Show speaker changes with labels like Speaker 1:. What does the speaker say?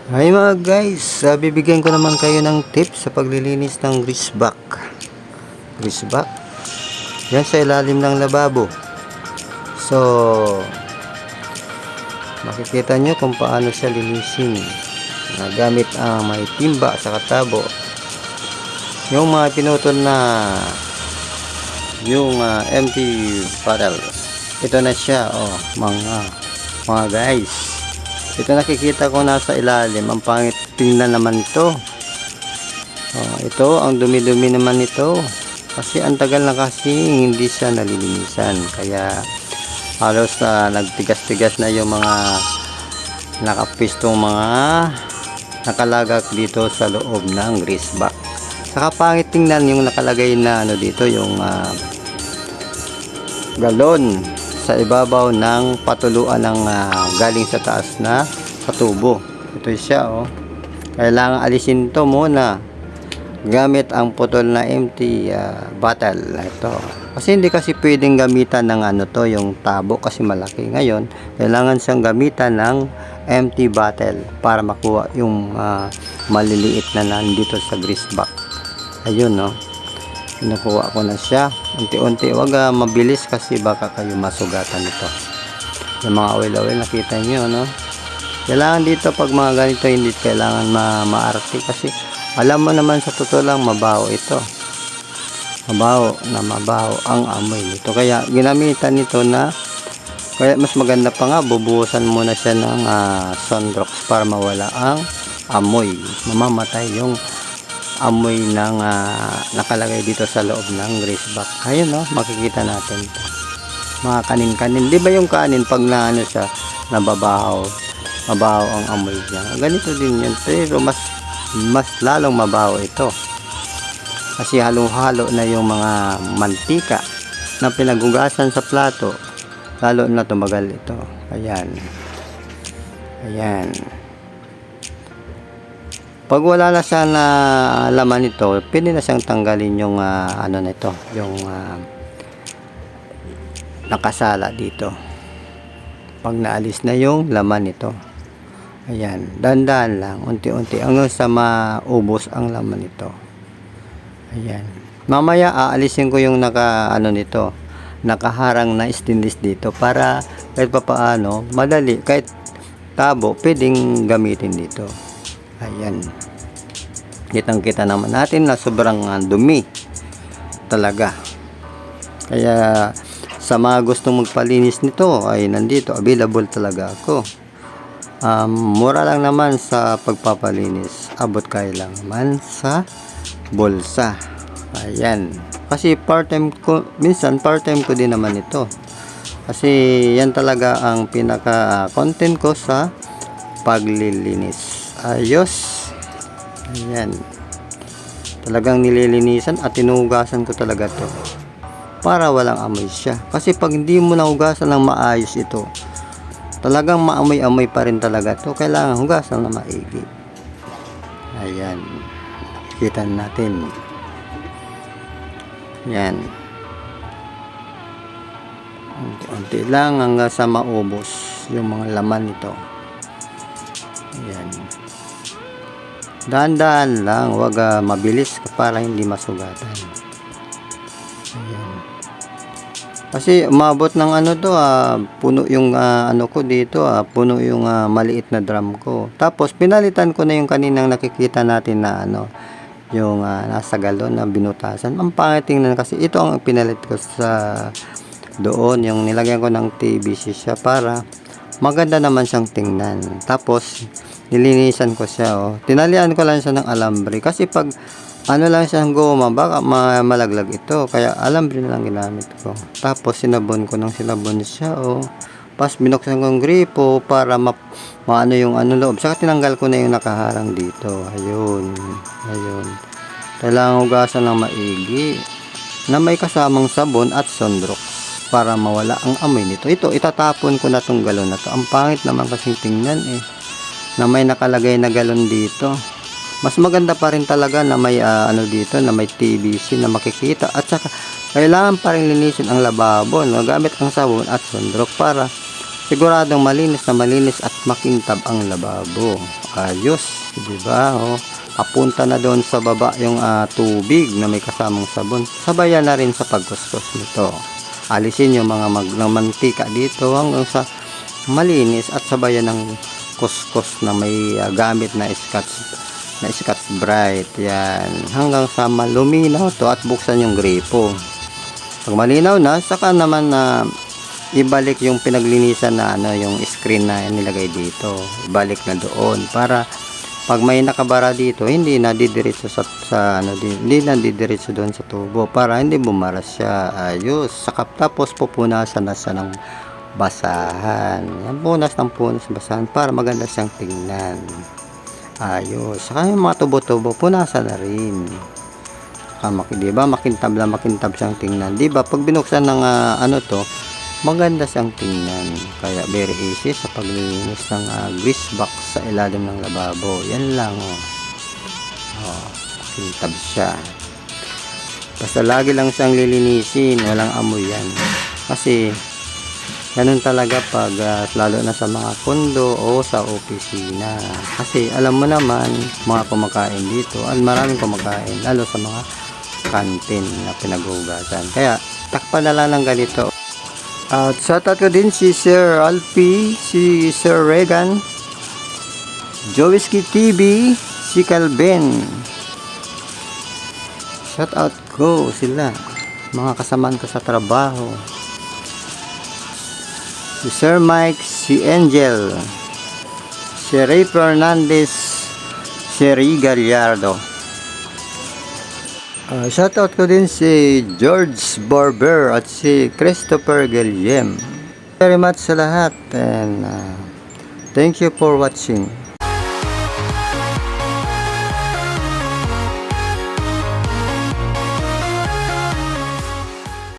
Speaker 1: Hi mga guys, bibigyan ko naman kayo ng tips sa paglilinis ng greaseback. Greaseback, yan sa ilalim ng lababo. So, makikita nyo kung paano siya linisin. Gamit ang may timba sa katabo. Yung mga pinutol na yung empty bottle. Ito na siya, mga guys. Ito nakikita ko nasa ilalim. Ang pangit tingnan naman ito. Ito, ang dumi-dumi naman ito. Kasi ang tagal na kasi hindi siya nalilinisan. Kaya halos nagtigas-tigas na yung mga nakapistong mga nakalagak dito sa loob ng greaseback. Saka pangit tingnan yung nakalagay na dito, yung galon sa ibabaw ng patuluan ng galing sa taas na katubo. Ito siya, kailangan alisin to muna gamit ang putol na empty bottle. Ito kasi hindi kasi pwedeng gamitan ng yung tabo kasi malaki. Ngayon kailangan siyang gamitan ng empty bottle para makuha yung maliliit na nandito sa greaseback. Ayun, nakuha ko na siya. Unti-unti, wag mabilis kasi baka kayo masugatan nito. Yung mga oil nakita nyo, kailangan dito pag mga ganito hindi kailangan maarte kasi alam mo naman sa totoo lang mabaho ito. Mabaho ang amoy nito. Kaya ginamitan nito kaya mas maganda pa nga bubuhusan muna siya ng Sunrox para mawala ang amoy. Mamamatay yung amoy ng nakalagay dito sa loob ng greaseback. Ayun, makikita natin ito. Mga kanin-kanin. Di ba yung kanin pag siya nababaho, mabaho ang amoy niya. Ganito din yun. Pero mas lalong mabaho ito. Kasi halong-halo na yung mga mantika na pinagugasan sa plato. Lalo na tumagal ito. Ayan. Pag wala na siya na laman ito, pwede na siyang tanggalin yung nito, yung nakasala dito. Pag naalis na yung laman nito. Ayan, dahan-dahan lang, unti-unti hanggang sa maubos ang laman nito. Ayan. Mamaya aalisin ko yung nito, nakaharang na stainless dito para kahit papaano, madali, kahit tabo, pwedeng gamitin dito. Ayan. Kitang-kita naman natin na sobrang dumi talaga. Kaya sa mga gustong magpalinis nito ay nandito, available talaga ako. Mura lang naman sa pagpapalinis. Abot kaya lang naman sa bulsa. Ayan. Kasi part-time ko, minsan part-time ko din naman ito. Kasi yan talaga ang pinaka-content ko sa paglilinis. Ayos. Ayan. Talagang nililinisan at tinugasan ko talaga to para walang amoy siya. Kasi pag hindi mo nahugasan ng maayos ito, talagang maamoy-amoy pa rin talaga to. Kailangan hugasan na maigi. Ayan. Kita natin. Ayan. Unti-unti lang hanggang sa maubos yung mga laman nito. Ayan. Dahan-dahan lang, wag mabilis para hindi masugatan. Ayan. Kasi umabot ng puno yung ko dito, puno yung maliit na drum ko. Tapos pinalitan ko na yung kaninang nakikita natin na yung nasa galon na binutasan. Ang pangit tingnan kasi ito ang pinalit ko sa doon, yung nilagyan ko ng TBC siya para maganda naman siyang tingnan. Tapos nilinisan ko siya, tinalian ko lang siya ng alambre kasi pag lang siya goma baka malaglag ito, kaya alambre na lang ginamit ko. Tapos sinabon ko ng sinabon siya, pas binuksan ko ang gripo para maano yung loob. Saka tinanggal ko na yung nakaharang dito. Ayun. Kailangan hugasan ng maigi na may kasamang sabon at Sunrox para mawala ang amoy nito. Ito, itatapon ko na tong galon na to. Ang pangit naman kasing tingnan na may nakalagay na galon dito. Mas maganda pa rin talaga na may dito na may TBC na makikita, at saka kailangan pa rin linisin ang lababo gamit ang sabon at Sunrox para siguradong malinis na malinis at makintab ang lababo. Ayos, di ba? Oh, papunta na doon sa baba yung tubig na may kasamang sabon. Sabayan na rin sa pagkuskus nito. Alisin yung mga mantika dito hanggang sa malinis at sabayan ng kuskus na may gamit na Scotch Brite. Yan, hanggang sa maluminaw to at buksan yung gripo. Pag malinaw na, saka naman na ibalik yung pinaglinisan na yung screen na nilagay dito. Ibalik na doon para pag may nakabara dito, hindi na didiretso hindi na didiretso doon sa tubo para hindi bumaras siya. Ayos. Saka tapos pupunasan na siya ng basahan. Yan, punas basahan para maganda siyang tingnan. Ayos. Saka yung mga tubo-tubo, punasan na rin. Diba? Makintab siyang tingnan. Diba? Pag binuksan ng maganda siyang tingnan. Kaya very easy sa paglilinis ng grease box sa ilalim ng lababo. Yan lang. Makintab siya. Basta lagi lang siyang lilinisin. Walang amoy yan. Kasi ganun talaga pag lalo na sa mga kondo o sa opisina. Kasi alam mo naman, mga kumakain dito, maraming kumakain, lalo sa mga kantin na pinaghugasan. Kaya takpan na lang ng ganito. At shoutout ko din si Sir Alfie, si Sir Regan, Jowiski TV, si Calvin. Shoutout ko sila, mga kasamaan ko sa trabaho. Si Sir Mike, si Angel, si Ray Fernandez, si Ray Gallardo. Shoutout ko din si George Barber at si Christopher Guillem. Very much sa lahat and thank you for watching.